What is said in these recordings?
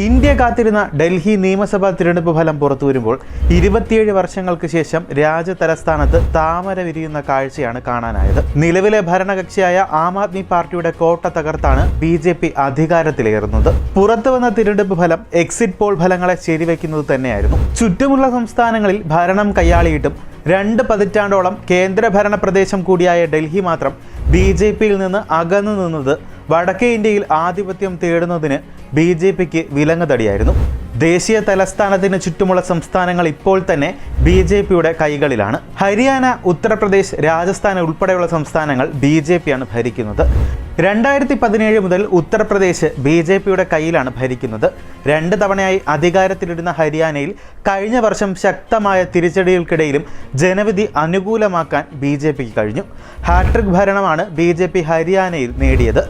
India കാത്തിരുന്ന ഡൽഹി നിയമസഭാ തിരഞ്ഞെടുപ്പ് ഫലം പുറത്തുവരുമ്പോൾ 27 വർഷങ്ങൾക്ക് ശേഷം രാജ്യതലസ്ഥാനത്ത് താമര വിരിയുന്ന കാഴ്ചയാണ് കാണാനായത്. നിലവിലെ ഭരണകക്ഷിയായ ആം ആദ്മി പാർട്ടിയുടെ കോട്ട തകർത്താണ് BJP അധികാരത്തിലേറുന്നത്. പുറത്തുവന്ന തിരഞ്ഞെടുപ്പ് ഫലം എക്സിറ്റ് പോൾ ഫലങ്ങളെ ശരിവെക്കുന്നത് തന്നെയായിരുന്നു. ചുറ്റുമുള്ള സംസ്ഥാനങ്ങളിൽ ഭരണം കയ്യാളിയിട്ടും 2 പതിറ്റാണ്ടോളം കേന്ദ്രഭരണ പ്രദേശം കൂടിയായ ഡൽഹി മാത്രം BJPയിൽ നിന്ന് അകന്നു നിന്നത് വടക്കേ ഇന്ത്യയിൽ ആധിപത്യം തേടുന്നതിന് BJPക്ക് വിലങ്ങുതടിയായിരുന്നു. ദേശീയ തലസ്ഥാനത്തിന് ചുറ്റുമുള്ള സംസ്ഥാനങ്ങൾ ഇപ്പോൾ തന്നെ BJPയുടെ കൈകളിലാണ്. ഹരിയാന, ഉത്തർപ്രദേശ്, രാജസ്ഥാൻ ഉൾപ്പെടെയുള്ള സംസ്ഥാനങ്ങൾ BJPയാണ് ഭരിക്കുന്നത്. 2017 മുതൽ ഉത്തർപ്രദേശ് BJPയുടെ കയ്യിലാണ് ഭരിക്കുന്നത്. 2 തവണയായി അധികാരത്തിലിരുന്ന ഹരിയാനയിൽ കഴിഞ്ഞ വർഷം ശക്തമായ തിരിച്ചടികൾക്കിടയിലും ജനവിധി അനുകൂലമാക്കാൻ BJPക്ക് കഴിഞ്ഞു. ഹാട്രിക് ഭരണമാണ് BJP ഹരിയാനയിൽ നേടിയത്.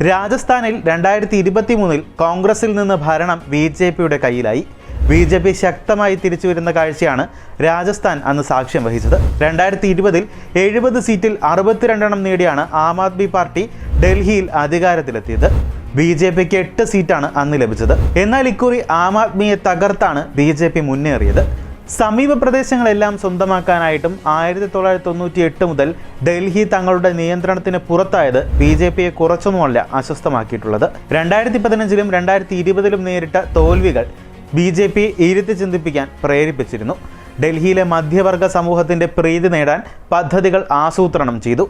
രാജസ്ഥാനിൽ 2023 കോൺഗ്രസിൽ നിന്ന് ഭരണം BJPയുടെ കയ്യിലായി. BJP ശക്തമായി തിരിച്ചു വരുന്ന കാഴ്ചയാണ് രാജസ്ഥാൻ അന്ന് സാക്ഷ്യം വഹിച്ചത്. 2020 70 സീറ്റിൽ 62 നേടിയാണ് ആം ആദ്മി പാർട്ടി ഡൽഹിയിൽ അധികാരത്തിലെത്തിയത്. BJPക്ക് 8 സീറ്റാണ് അന്ന് ലഭിച്ചത്. എന്നാൽ ഇക്കുറി ആം ആദ്മിയെ തകർത്താണ് BJP മുന്നേറിയത്. സമീപ പ്രദേശങ്ങളെല്ലാം സ്വന്തമാക്കാനായിട്ടും 1998 മുതൽ ഡൽഹി തങ്ങളുടെ നിയന്ത്രണത്തിന് പുറത്തായത് BJPയെ കുറച്ചൊന്നുമല്ല അസ്വസ്ഥമാക്കിയിട്ടുള്ളത്. 2015 2020 നേരിട്ട തോൽവികൾ BJPയെ ഇരുത്തി ചിന്തിപ്പിക്കാൻ പ്രേരിപ്പിച്ചിരുന്നു. ഡൽഹിയിലെ മധ്യവർഗ സമൂഹത്തിൻ്റെ പ്രീതി നേടാൻ പദ്ധതികൾ ആസൂത്രണം ചെയ്തു.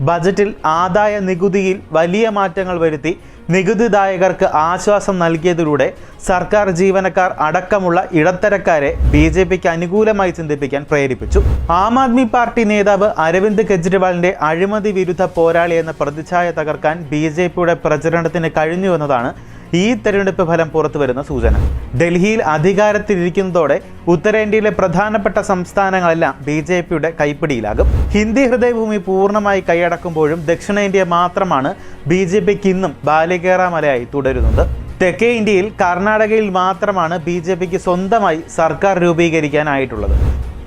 ബജറ്റിൽ ആദായ നികുതിയിൽ വലിയ മാറ്റങ്ങൾ വരുത്തി നികുതിദായകർക്ക് ആശ്വാസം നൽകിയതിലൂടെ സർക്കാർ ജീവനക്കാർ അടക്കമുള്ള ഇടത്തരക്കാരെ BJPക്ക് അനുകൂലമായി ചിന്തിപ്പിക്കാൻ പ്രേരിപ്പിച്ചു. ആം ആദ്മി പാർട്ടി നേതാവ് അരവിന്ദ് കെജ്രിവാളിന്റെ അഴിമതി വിരുദ്ധ പോരാളി എന്ന പ്രതിച്ഛായ തകർക്കാൻ BJPയുടെ പ്രചരണത്തിന് കഴിഞ്ഞുവെന്നതാണ് ഈ തെരഞ്ഞെടുപ്പ് ഫലം പുറത്തുവരുന്ന സൂചന. ഡൽഹിയിൽ അധികാരത്തിലിരിക്കുന്നതോടെ ഉത്തരേന്ത്യയിലെ പ്രധാനപ്പെട്ട സംസ്ഥാനങ്ങളെല്ലാം BJPയുടെ കൈപ്പിടിയിലാകും. ഹിന്ദി ഹൃദയഭൂമി പൂർണ്ണമായി കൈയടക്കുമ്പോഴും ദക്ഷിണേന്ത്യ മാത്രമാണ് BJPക്ക് ഇന്നും ബാലികേറാമലയായി തുടരുന്നത്. തെക്കേ ഇന്ത്യയിൽ കർണാടകയിൽ മാത്രമാണ് BJPക്ക് സ്വന്തമായി സർക്കാർ രൂപീകരിക്കാനായിട്ടുള്ളത്.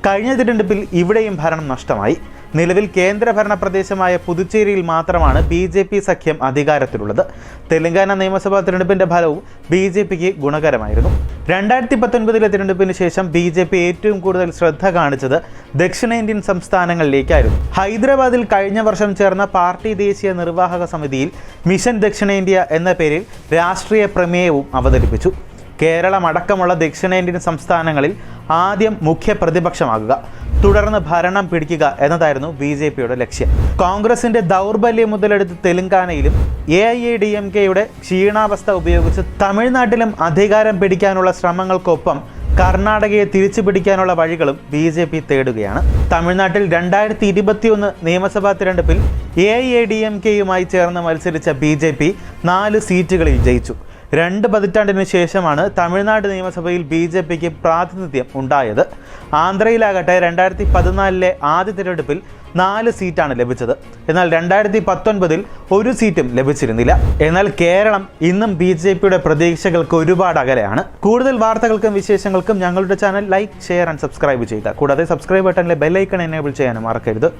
കഴിഞ്ഞ തിരഞ്ഞെടുപ്പിൽ ഇവിടെയും ഭരണം നഷ്ടമായി. നിലവിൽ കേന്ദ്രഭരണ പ്രദേശമായ പുതുച്ചേരിയിൽ മാത്രമാണ് BJP സഖ്യം അധികാരത്തിലുള്ളത്. തെലങ്കാന നിയമസഭാ തിരഞ്ഞെടുപ്പിന്റെ ഫലവും BJPക്ക് ഗുണകരമായിരുന്നു. 2019 തിരഞ്ഞെടുപ്പിന് ശേഷം BJP ഏറ്റവും കൂടുതൽ ശ്രദ്ധ കാണിച്ചത് ദക്ഷിണേന്ത്യൻ സംസ്ഥാനങ്ങളിലേക്കായിരുന്നു. ഹൈദരാബാദിൽ കഴിഞ്ഞ വർഷം ചേർന്ന പാർട്ടി ദേശീയ നിർവാഹക സമിതിയിൽ മിഷൻ ദക്ഷിണേന്ത്യ എന്ന പേരിൽ രാഷ്ട്രീയ പ്രമേയവും അവതരിപ്പിച്ചു. കേരളം അടക്കമുള്ള ദക്ഷിണേന്ത്യൻ സംസ്ഥാനങ്ങളിൽ ആദ്യം മുഖ്യ പ്രതിപക്ഷമാകുക, തുടർന്ന് ഭരണം പിടിക്കുക എന്നതായിരുന്നു BJPയുടെ ലക്ഷ്യം. കോൺഗ്രസിന്റെ ദൗർബല്യം മുതലെടുത്ത് തെലങ്കാനയിലും AIADMKയുടെ ക്ഷീണാവസ്ഥ ഉപയോഗിച്ച് തമിഴ്നാട്ടിലും അധികാരം പിടിക്കാനുള്ള ശ്രമങ്ങൾക്കൊപ്പം കർണാടകയെ തിരിച്ചു പിടിക്കാനുള്ള വഴികളും BJP തേടുകയാണ്. തമിഴ്നാട്ടിൽ 2021 നിയമസഭാ തിരഞ്ഞെടുപ്പിൽ AIADMKയുമായി ചേർന്ന് മത്സരിച്ച BJP 4 സീറ്റുകളിൽ ജയിച്ചു. 2 പതിറ്റാണ്ടിനു ശേഷമാണ് തമിഴ്നാട് നിയമസഭയിൽ BJPക്ക് പ്രാതിനിധ്യം ഉണ്ടായത്. ആന്ധ്രയിലാകട്ടെ 2014 ആദ്യ തിരഞ്ഞെടുപ്പിൽ 4 സീറ്റാണ് ലഭിച്ചത്. എന്നാൽ 2019 1 സീറ്റും ലഭിച്ചിരുന്നില്ല. എന്നാൽ കേരളം ഇന്നും BJPയുടെ പ്രതീക്ഷകൾക്ക് ഒരുപാട് അകലെയാണ്. കൂടുതൽ വാർത്തകൾക്കും വിശേഷങ്ങൾക്കും ഞങ്ങളുടെ channel like, share and subscribe ചെയ്യുക. കൂടാതെ സബ്സ്ക്രൈബ് ബട്ടണിലെ ബെൽ ഐക്കൺ എനേബിൾ ചെയ്യാനും മറക്കരുത്.